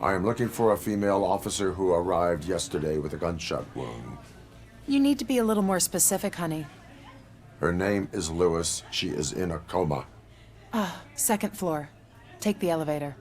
I am looking for a female officer who arrived yesterday with a gunshot wound. You need to be a little more specific, honey. Her name is Lewis. She is in a coma. Second floor. Take the elevator.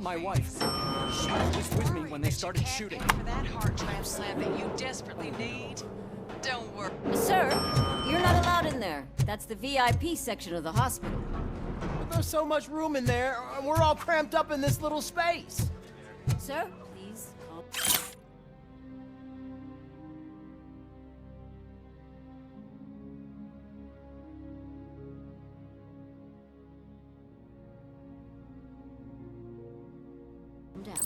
My wife. She was with me when they started shooting. For that heart transplant that you desperately need. Don't worry. Sir, you're not allowed in there. That's the VIP section of the hospital. But there's so much room in there, and we're all cramped up in this little space. Sir, please. Down.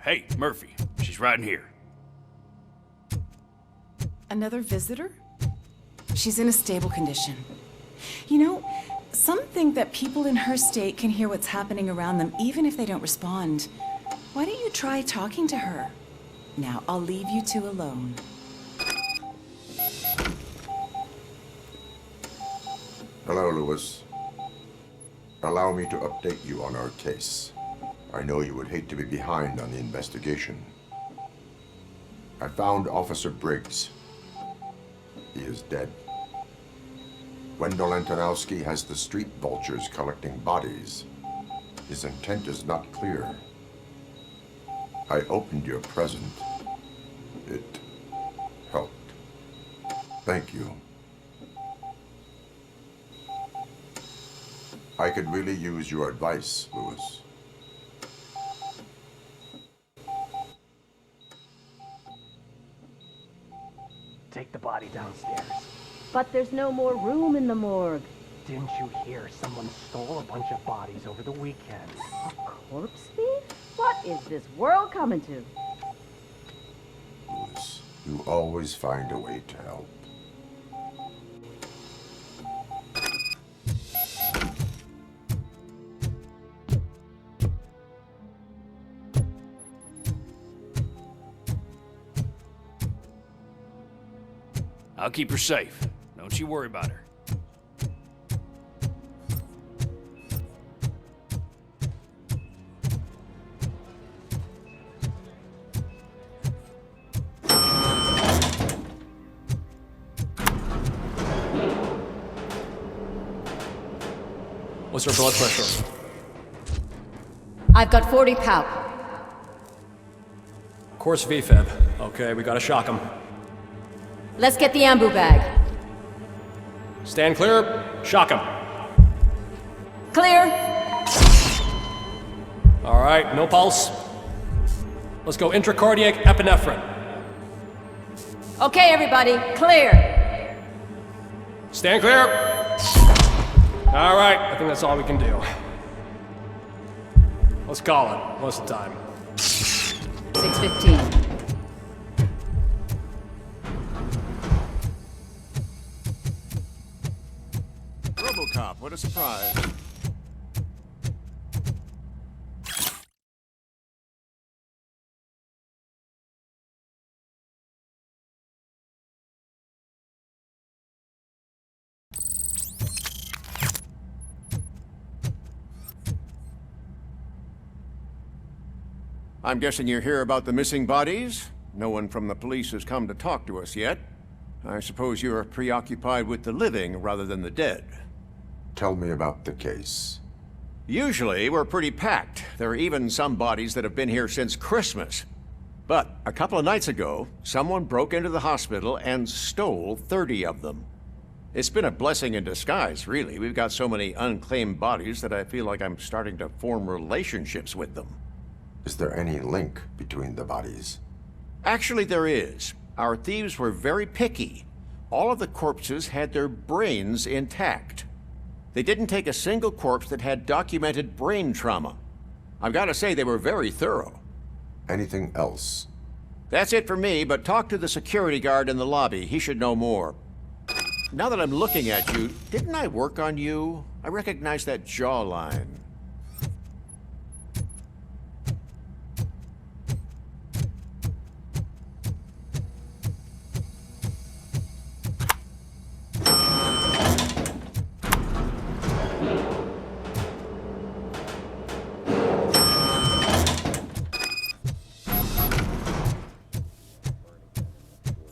Hey, Murphy. She's right in here. Another visitor? She's in a stable condition. You know, some think that people in her state can hear what's happening around them even if they don't respond. Why don't you try talking to her? Now, I'll leave you two alone. Hello, Lewis. Allow me to update you on our case. I know you would hate to be behind on the investigation. I found Officer Briggs. He is dead. Wendell Antonowski has the street vultures collecting bodies. His intent is not clear. I opened your present. It helped. Thank you. I could really use your advice, Lewis. Take the body downstairs. But there's no more room in the morgue. Didn't you hear someone stole a bunch of bodies over the weekend? A corpse thief? What is this world coming to? Lewis, you always find a way to help. I'll keep her safe. Don't you worry about her. What's her blood pressure? I've got 40 pow. Course VFib. Okay, we gotta shock him. Let's get the ambu bag. Stand clear. Shock him. Clear. All right, no pulse. Let's go intracardiac epinephrine. Okay, everybody, clear. Stand clear. All right, I think that's all we can do. Let's call it. What's the time? 6:15. Robocop, what a surprise. I'm guessing you're here about the missing bodies? No one from the police has come to talk to us yet. I suppose you're preoccupied with the living rather than the dead. Tell me about the case. Usually, we're pretty packed. There are even some bodies that have been here since Christmas. But a couple of nights ago, someone broke into the hospital and stole 30 of them. It's been a blessing in disguise, really. We've got so many unclaimed bodies that I feel like I'm starting to form relationships with them. Is there any link between the bodies? Actually, there is. Our thieves were very picky. All of the corpses had their brains intact. They didn't take a single corpse that had documented brain trauma. I've got to say, they were very thorough. Anything else? That's it for me, but talk to the security guard in the lobby. He should know more. Now that I'm looking at you, didn't I work on you? I recognize that jawline.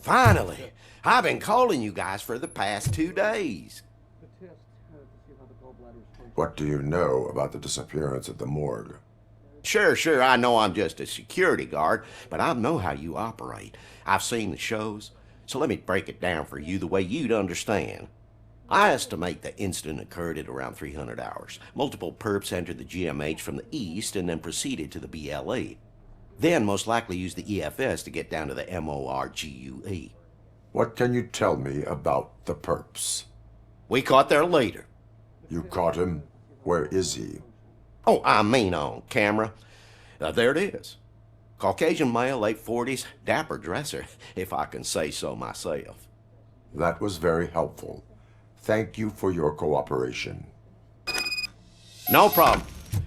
Finally! I've been calling you guys for the past 2 days. What do you know about the disappearance at the morgue? Sure, I know I'm just a security guard, but I know how you operate. I've seen the shows, so let me break it down for you the way you'd understand. I estimate the incident occurred at around 300 hours. Multiple perps entered the GMH from the east and then proceeded to the BLE. Then most likely used the EFS to get down to the MORGUE. What can you tell me about the perps? We caught their leader. You caught him? Where is he? Oh, I mean on camera. There it is. Caucasian male, late 40s, dapper dresser, if I can say so myself. That was very helpful. Thank you for your cooperation. No problem.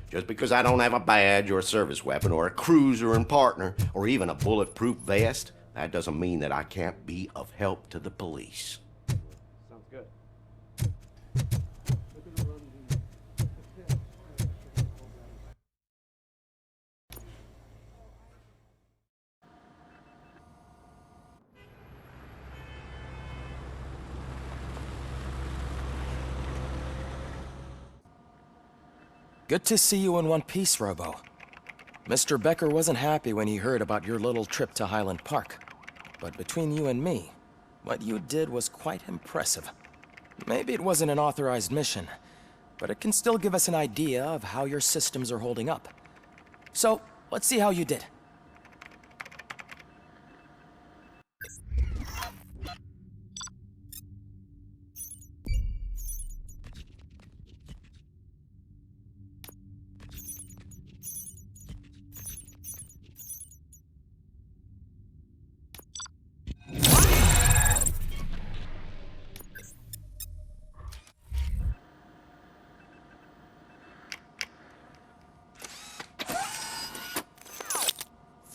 Just because I don't have a badge or a service weapon or a cruiser and partner or even a bulletproof vest, that doesn't mean that I can't be of help to the police. Sounds good. Good to see you in one piece, Robo. Mr. Becker wasn't happy when he heard about your little trip to Highland Park. But between you and me, what you did was quite impressive. Maybe it wasn't an authorized mission, but it can still give us an idea of how your systems are holding up. So, let's see how you did.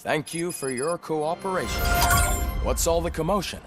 Thank you for your cooperation. What's all the commotion?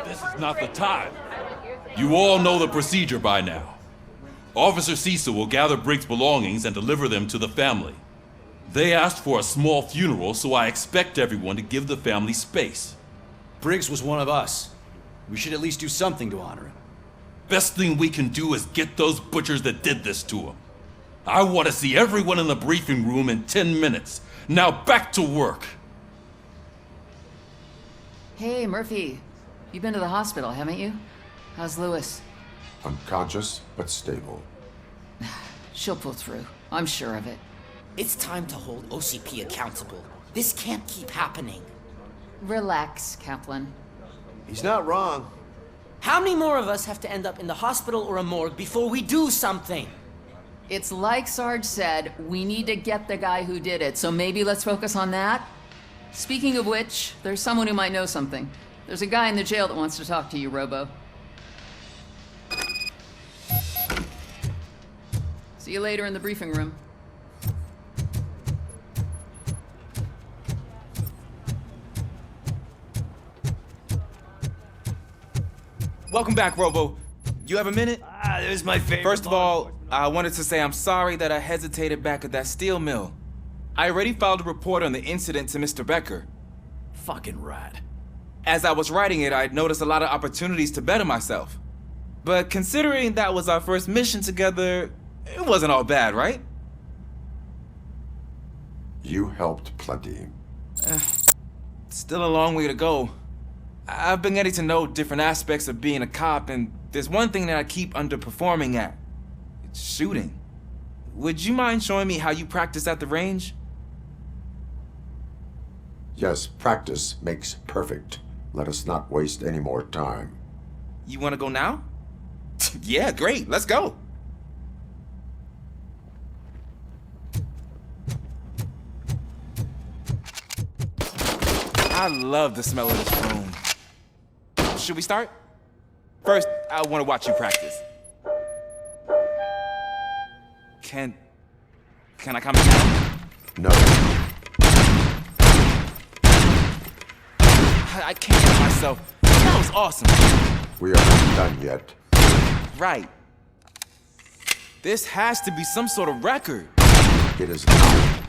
This is not the time. You all know the procedure by now. Officer Cecil will gather Briggs' belongings and deliver them to the family. They asked for a small funeral, so I expect everyone to give the family space. Briggs was one of us. We should at least do something to honor him. Best thing we can do is get those butchers that did this to him. I want to see everyone in the briefing room in 10 minutes. Now back to work. Hey, Murphy. You've been to the hospital, haven't you? How's Lewis? Unconscious, but stable. She'll pull through. I'm sure of it. It's time to hold OCP accountable. This can't keep happening. Relax, Kaplan. He's not wrong. How many more of us have to end up in the hospital or a morgue before we do something? It's like Sarge said, we need to get the guy who did it, so maybe let's focus on that? Speaking of which, there's someone who might know something. There's a guy in the jail that wants to talk to you, Robo. See you later in the briefing room. Welcome back, Robo. You have a minute? It was my favorite. First of all, I wanted to say I'm sorry that I hesitated back at that steel mill. I already filed a report on the incident to Mr. Becker. Fucking rat. As I was writing it, I'd noticed a lot of opportunities to better myself. But considering that was our first mission together, it wasn't all bad, right? You helped plenty. Still a long way to go. I've been getting to know different aspects of being a cop, and there's one thing that I keep underperforming at. It's shooting. Would you mind showing me how you practice at the range? Yes, practice makes perfect. Let us not waste any more time. You want to go now? Yeah, great. Let's go. I love the smell of this room. Should we start? First, I want to watch you practice. Can I come in? No. I can't help myself. That was awesome. We are not done yet. Right. This has to be some sort of record. It is not.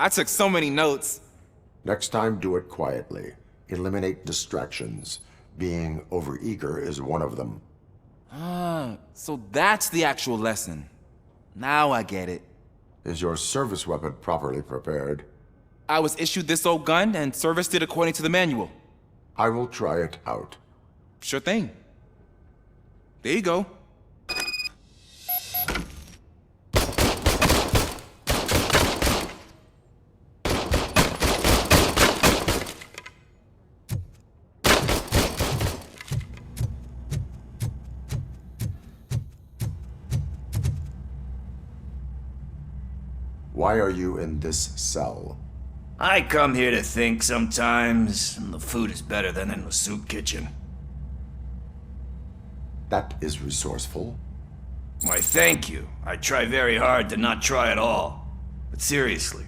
I took so many notes. Next time, do it quietly. Eliminate distractions. Being overeager is one of them. So that's the actual lesson. Now I get it. Is your service weapon properly prepared? I was issued this old gun and serviced it according to the manual. I will try it out. Sure thing. There you go. Why are you in this cell? I come here to think sometimes, and the food is better than in the soup kitchen. That is resourceful. Why, thank you. I try very hard to not try at all. But seriously,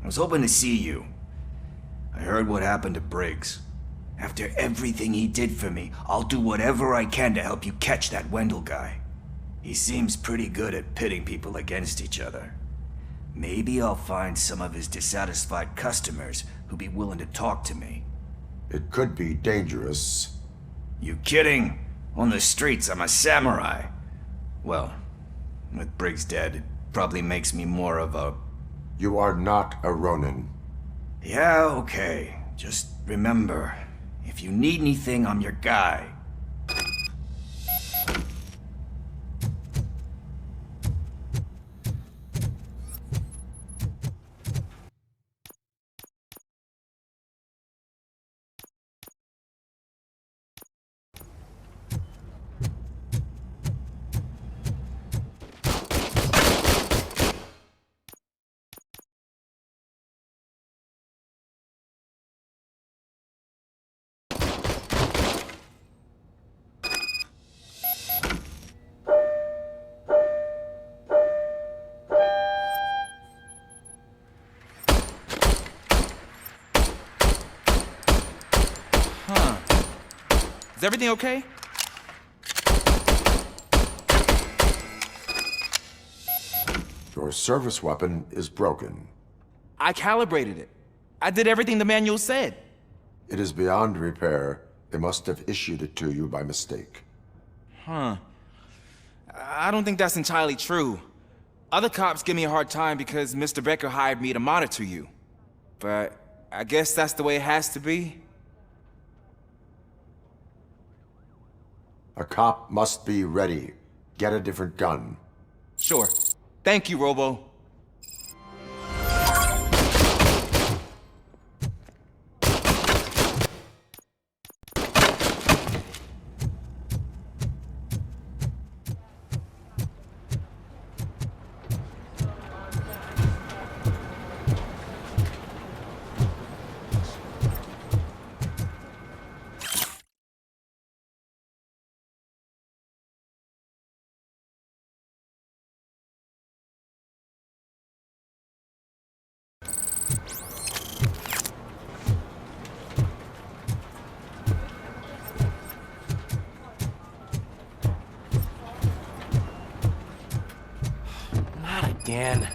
I was hoping to see you. I heard what happened to Briggs. After everything he did for me, I'll do whatever I can to help you catch that Wendell guy. He seems pretty good at pitting people against each other. Maybe I'll find some of his dissatisfied customers who'd be willing to talk to me. It could be dangerous. You kidding? On the streets, I'm a samurai. Well, with Briggs dead, it probably makes me more of a... You are not a Ronin. Yeah, okay. Just remember, if you need anything, I'm your guy. Is everything okay? Your service weapon is broken. I calibrated it. I did everything the manual said. It is beyond repair. They must have issued it to you by mistake. I don't think that's entirely true. Other cops give me a hard time because Mr. Becker hired me to monitor you. But I guess that's the way it has to be. A cop must be ready. Get a different gun. Sure. Thank you, Robo. Again.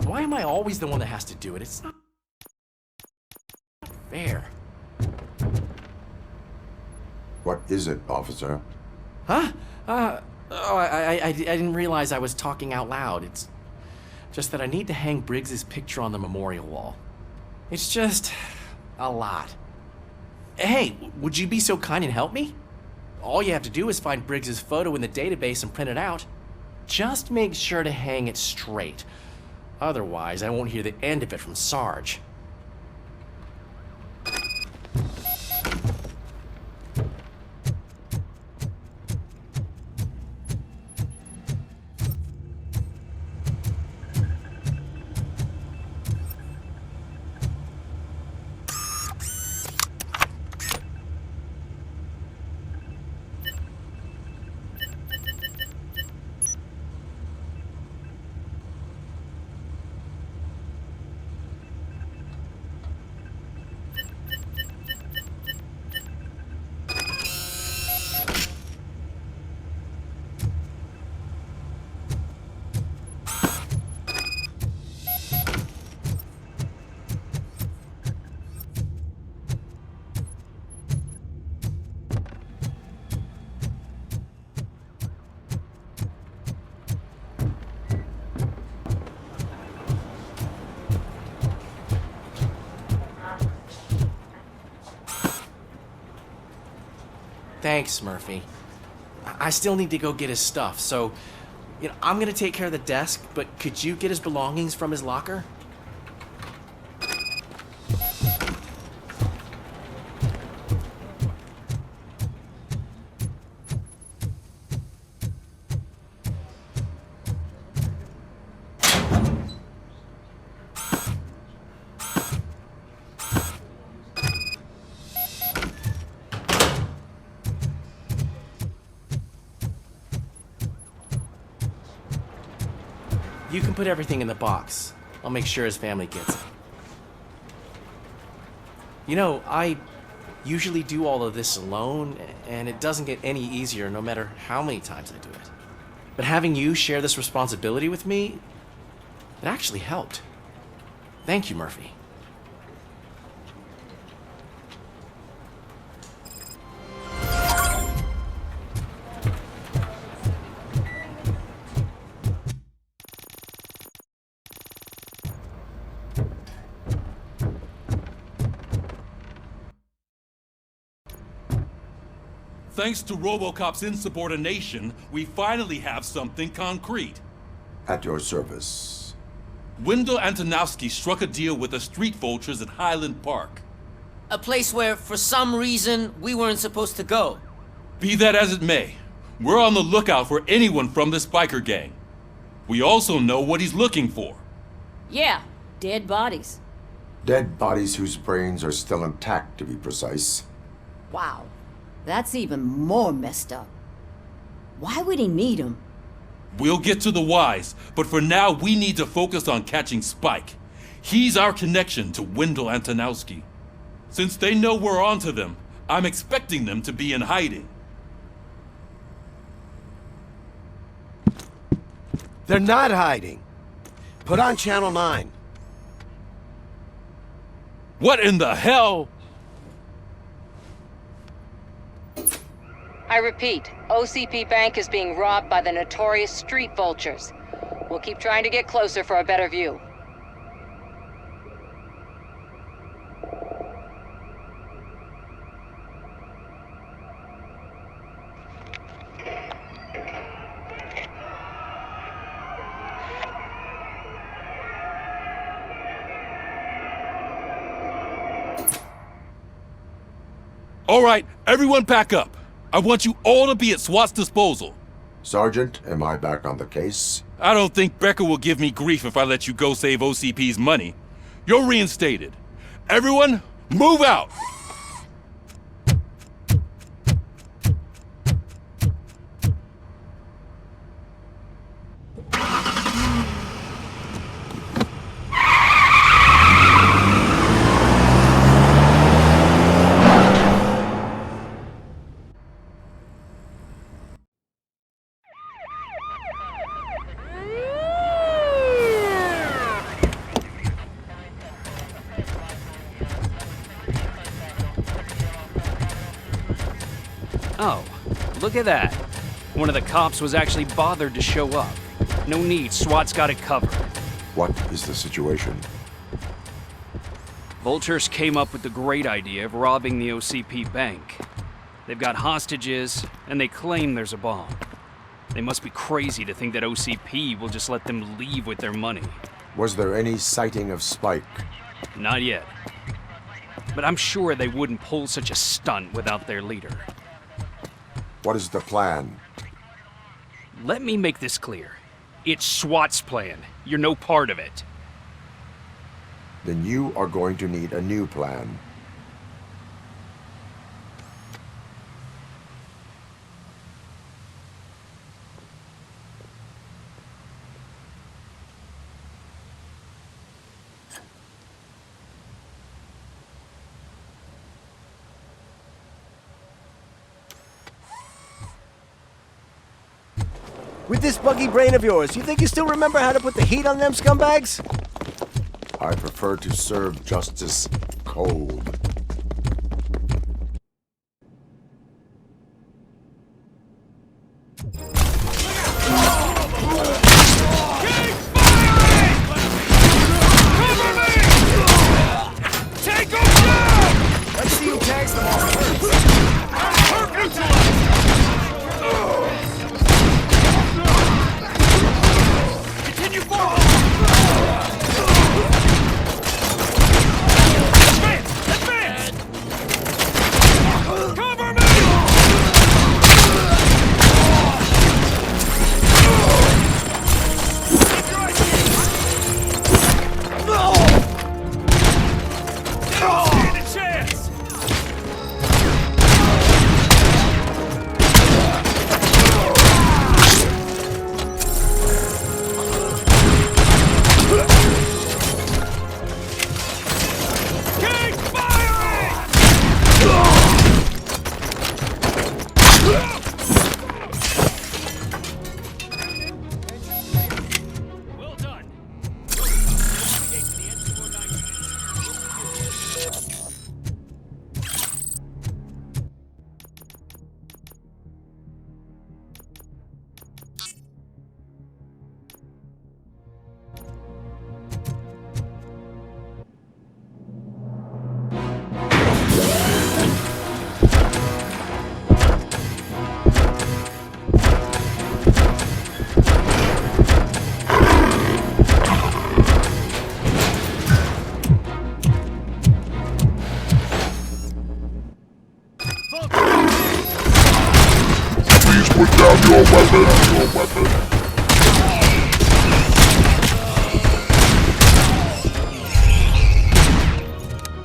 Why am I always the one that has to do it? It's not fair. What is it, officer? Huh? I didn't realize I was talking out loud. It's just that I need to hang Briggs's picture on the memorial wall. It's just a lot. Hey, would you be so kind and help me? All you have to do is find Briggs's photo in the database and print it out. Just make sure to hang it straight. Otherwise, I won't hear the end of it from Sarge. Thanks, Murphy. I still need to go get his stuff, so, I'm gonna take care of the desk, but could you get his belongings from his locker? You can put everything in the box. I'll make sure his family gets it. I usually do all of this alone, and it doesn't get any easier no matter how many times I do it. But having you share this responsibility with me, it actually helped. Thank you, Murphy. Thanks to Robocop's insubordination, we finally have something concrete. At your service. Wendell Antonowski struck a deal with the street vultures at Highland Park. A place where, for some reason, we weren't supposed to go. Be that as it may, we're on the lookout for anyone from this biker gang. We also know what he's looking for. Yeah, dead bodies. Dead bodies whose brains are still intact, to be precise. Wow, that's even more messed up. Why would he need them? We'll get to the whys, but for now we need to focus on catching Spike. He's our connection to Wendell Antonowski. Since they know we're onto them, I'm expecting them to be in hiding. They're not hiding. Put on Channel 9. What in the hell? I repeat, OCP Bank is being robbed by the notorious street vultures. We'll keep trying to get closer for a better view. All right, everyone pack up. I want you all to be at SWAT's disposal. Sergeant, am I back on the case? I don't think Becker will give me grief if I let you go save OCP's money. You're reinstated. Everyone, move out! Oh, look at that. One of the cops was actually bothered to show up. No need, SWAT's got it covered. What is the situation? Vultures came up with the great idea of robbing the OCP bank. They've got hostages, and they claim there's a bomb. They must be crazy to think that OCP will just let them leave with their money. Was there any sighting of Spike? Not yet. But I'm sure they wouldn't pull such a stunt without their leader. What is the plan? Let me make this clear. It's SWAT's plan. You're no part of it. Then you are going to need a new plan. With this buggy brain of yours, you think you still remember how to put the heat on them scumbags? I prefer to serve justice cold. Let's see who tags them all first.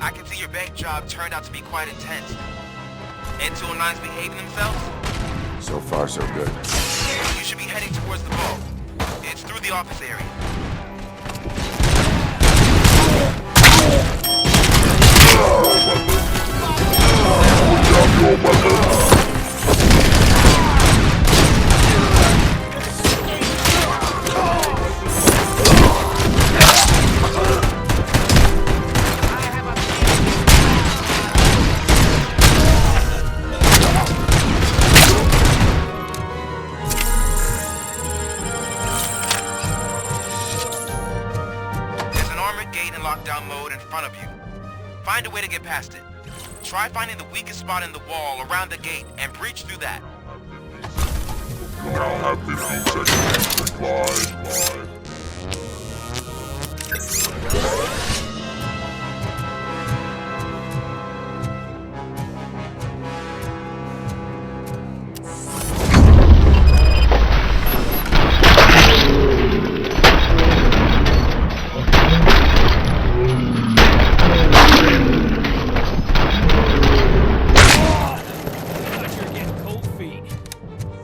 I can see your bank job turned out to be quite intense. N209's behaving themselves? So far, so good. You should be heading towards the vault. It's through the office area. Lockdown mode in front of you. Find a way to get past it. Try finding the weakest spot in the wall around the gate and breach through that. You now have 15 seconds to reply.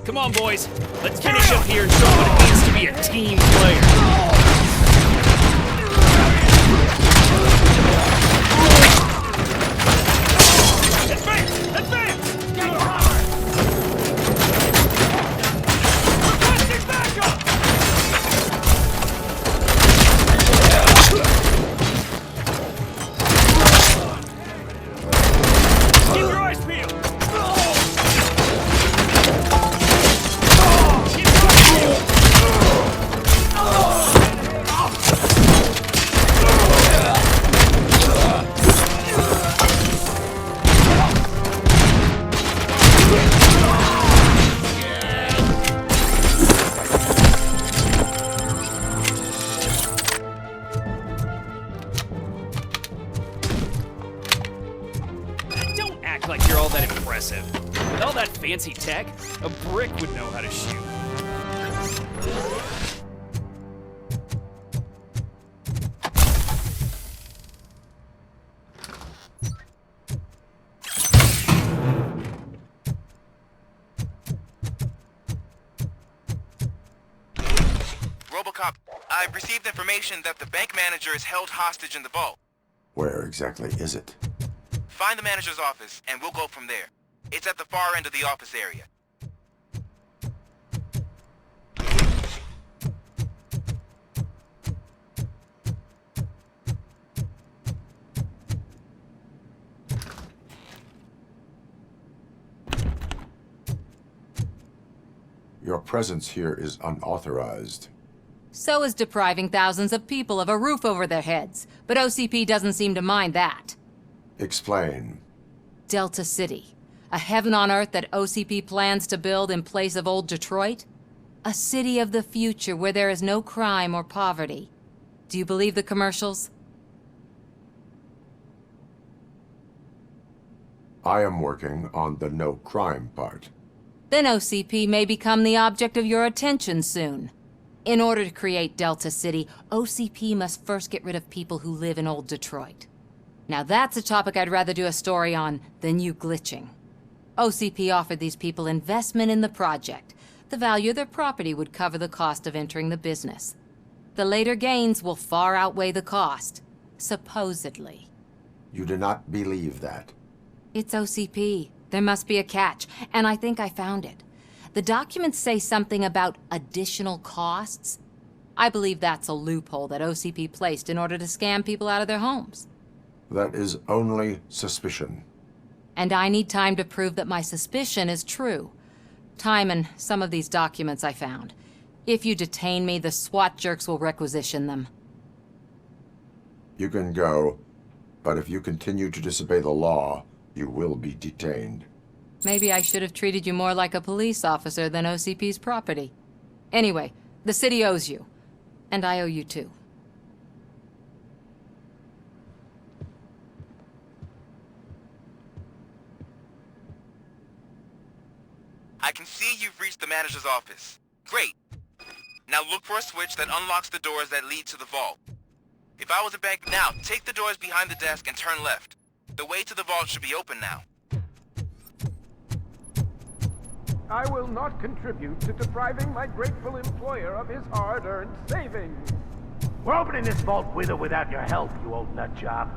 Come on, boys. Let's finish up here and show what it means to be a team player. Like you're all that impressive. With all that fancy tech, a brick would know how to shoot. Robocop, I've received information that the bank manager is held hostage in the vault. Where exactly is it? Find the manager's office, and we'll go from there. It's at the far end of the office area. Your presence here is unauthorized. So is depriving thousands of people of a roof over their heads. But OCP doesn't seem to mind that. Explain. Delta City. A heaven on earth that OCP plans to build in place of old Detroit? A city of the future where there is no crime or poverty. Do you believe the commercials? I am working on the no crime part. Then OCP may become the object of your attention soon. In order to create Delta City, OCP must first get rid of people who live in old Detroit. Now that's a topic I'd rather do a story on than you glitching. OCP offered these people investment in the project. The value of their property would cover the cost of entering the business. The later gains will far outweigh the cost, supposedly. You do not believe that? It's OCP. There must be a catch, and I think I found it. The documents say something about additional costs. I believe that's a loophole that OCP placed in order to scam people out of their homes. That is only suspicion. And I need time to prove that my suspicion is true. Time and some of these documents I found. If you detain me, the SWAT jerks will requisition them. You can go, but if you continue to disobey the law, you will be detained. Maybe I should have treated you more like a police officer than OCP's property. Anyway, the city owes you. And I owe you too. I can see you've reached the manager's office. Great. Now look for a switch that unlocks the doors that lead to the vault. If I was a bank now, take the doors behind the desk and turn left. The way to the vault should be open now. I will not contribute to depriving my grateful employer of his hard-earned savings. We're opening this vault with or without your help, you old nutjob.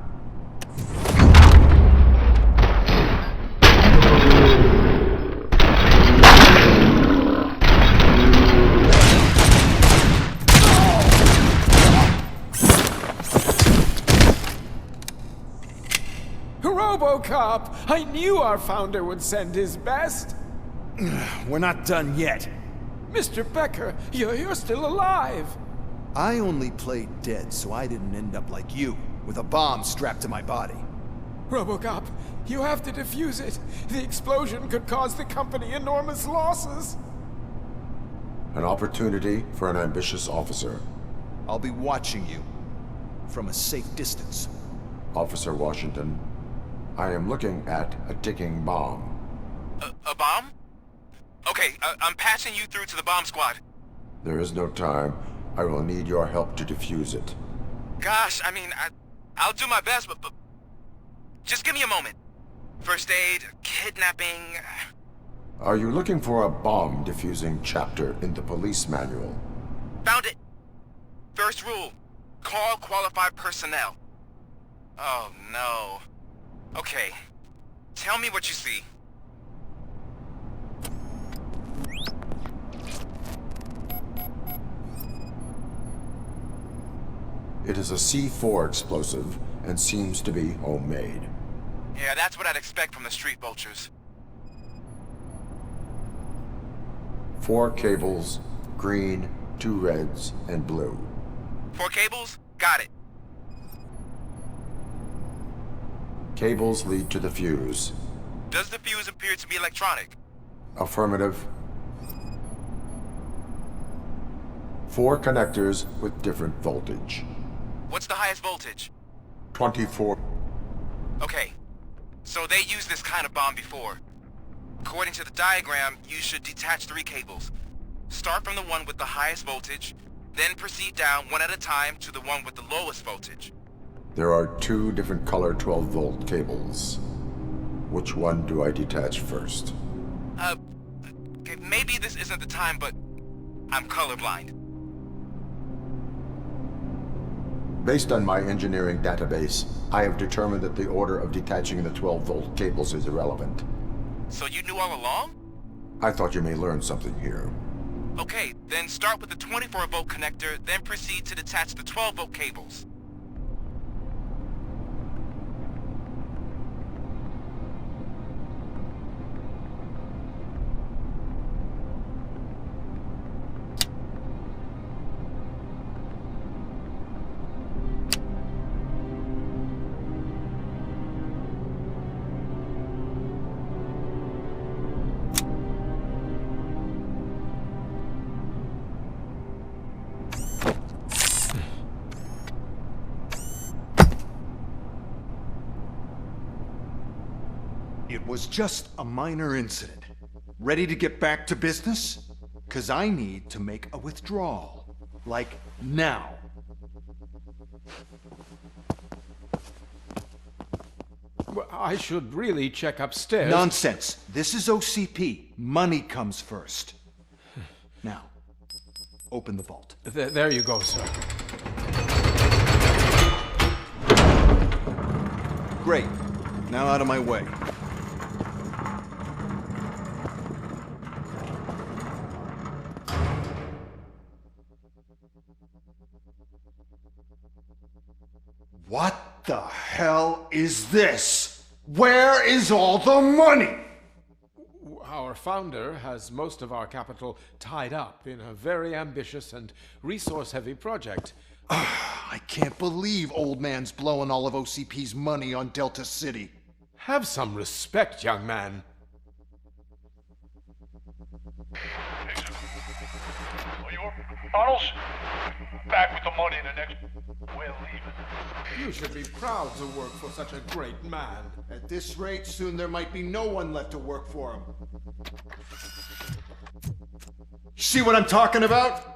Robocop! I knew our founder would send his best! We're not done yet. Mr. Becker, you're still alive! I only played dead so I didn't end up like you, with a bomb strapped to my body. Robocop, you have to defuse it. The explosion could cause the company enormous losses. An opportunity for an ambitious officer. I'll be watching you, from a safe distance. Officer Washington, I am looking at a ticking bomb. A bomb? Okay, I'm passing you through to the bomb squad. There is no time. I will need your help to defuse it. Gosh, I mean, I'll do my best, but just give me a moment. First aid, kidnapping... Are you looking for a bomb defusing chapter in the police manual? Found it! First rule, call qualified personnel. Oh, no. Okay, tell me what you see. It is a C4 explosive and seems to be homemade. Yeah, that's what I'd expect from the street vultures. 4 cables, green, 2 reds, and blue. 4 cables? Got it. Cables lead to the fuse. Does the fuse appear to be electronic? Affirmative. 4 connectors with different voltage. What's the highest voltage? 24. Okay, so they used this kind of bomb before. According to the diagram, you should detach 3 cables. Start from the one with the highest voltage, then proceed down one at a time to the one with the lowest voltage. There are 2 different color 12-volt cables. Which one do I detach first? Okay, maybe this isn't the time, but I'm colorblind. Based on my engineering database, I have determined that the order of detaching the 12-volt cables is irrelevant. So you knew all along? I thought you may learn something here. Okay, then start with the 24-volt connector, then proceed to detach the 12-volt cables. It was just a minor incident. Ready to get back to business? 'Cause I need to make a withdrawal. Like, now. Well, I should really check upstairs. Nonsense. This is OCP. Money comes first. Now, open the vault. There you go, sir. Great. Now out of my way. What the hell is this? Where is all the money? Our founder has most of our capital tied up in a very ambitious and resource-heavy project. I can't believe old man's blowing all of OCP's money on Delta City. Have some respect, young man. Arnold's back with the money in the next... We're leaving. You should be proud to work for such a great man. At this rate, soon there might be no one left to work for him. See what I'm talking about?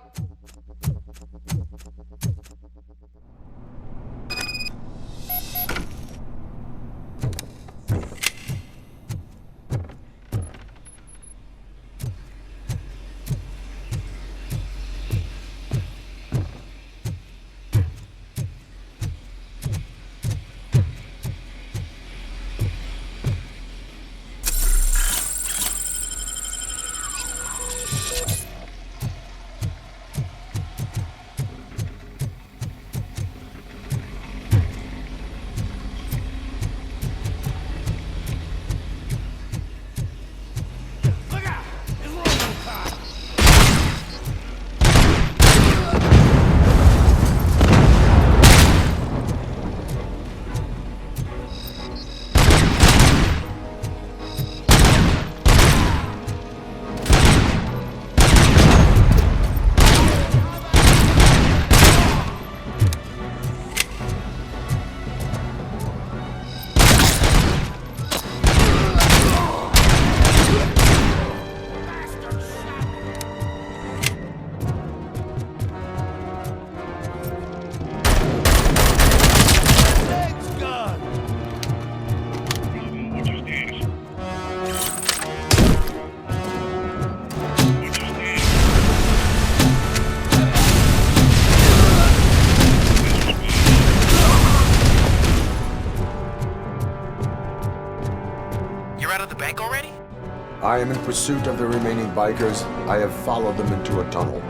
I am in pursuit of the remaining bikers. I have followed them into a tunnel.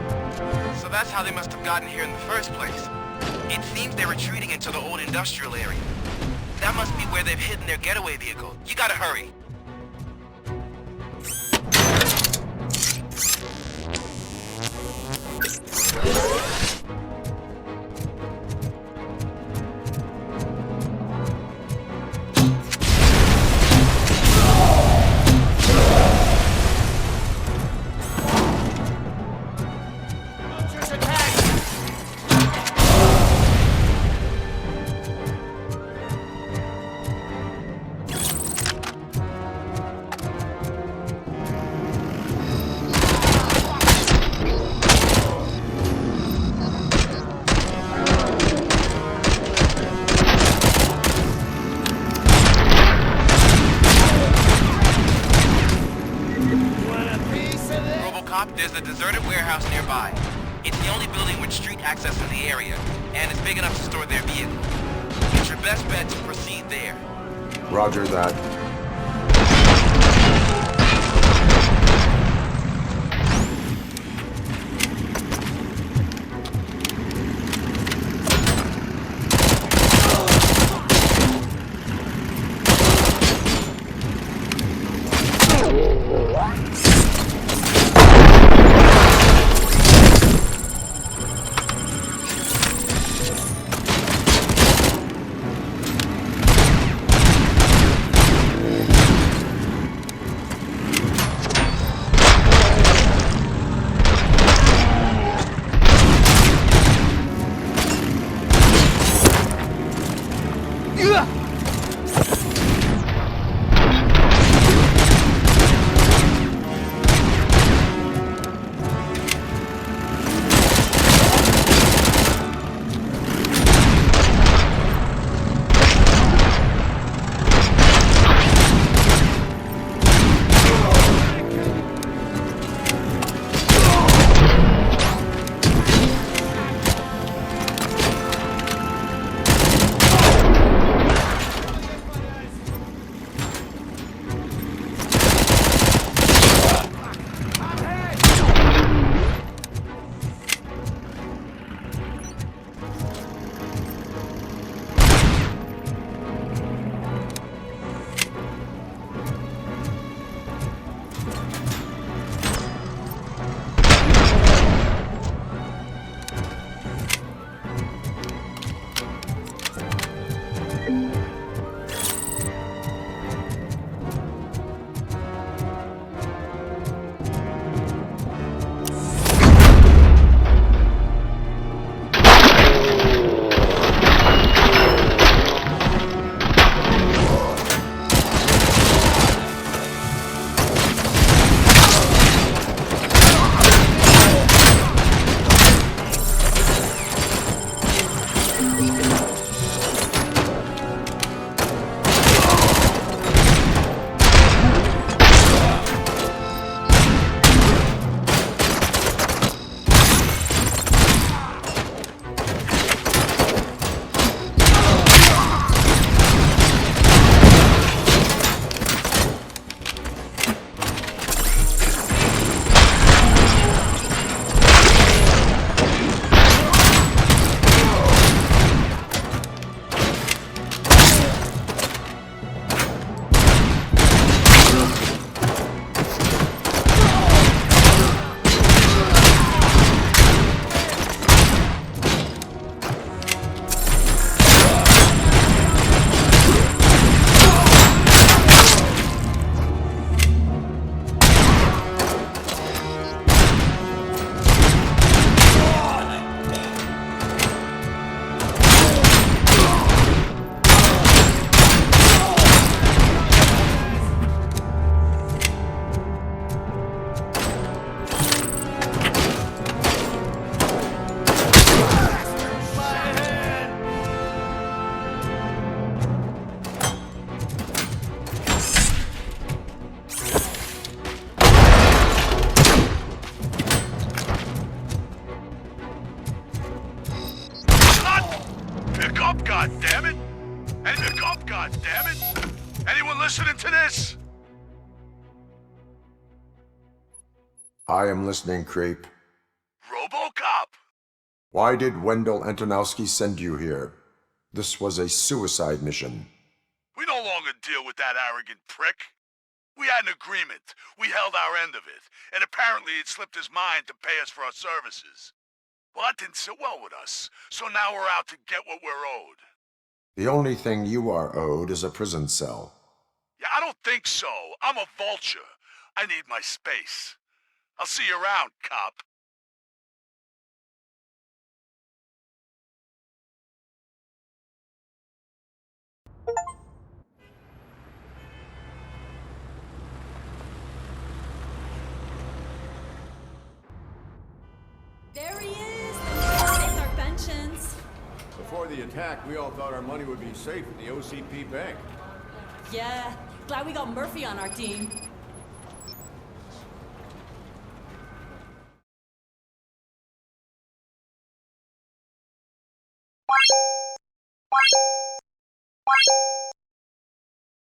So that's how they must have gotten here in the first place. It seems they're retreating into the old industrial area. That must be where they've hidden their getaway vehicle. You gotta hurry. Robocop, there's a deserted warehouse nearby. It's the only building with street access to the area, and it's big enough to store their vehicle. It's your best bet to proceed there. Roger that. listening to this? I am listening, creep. Robocop! Why did Wendell Antonowski send you here? This was a suicide mission. We no longer deal with that arrogant prick. We had an agreement. We held our end of it. And apparently it slipped his mind to pay us for our services. Well, that didn't sit well with us. So now we're out to get what we're owed. The only thing you are owed is a prison cell. Yeah, I don't think so. I'm a vulture. I need my space. I'll see you around, cop. There he is! Take our pensions. Before the attack, we all thought our money would be safe at the OCP bank. Yeah, glad we got Murphy on our team. You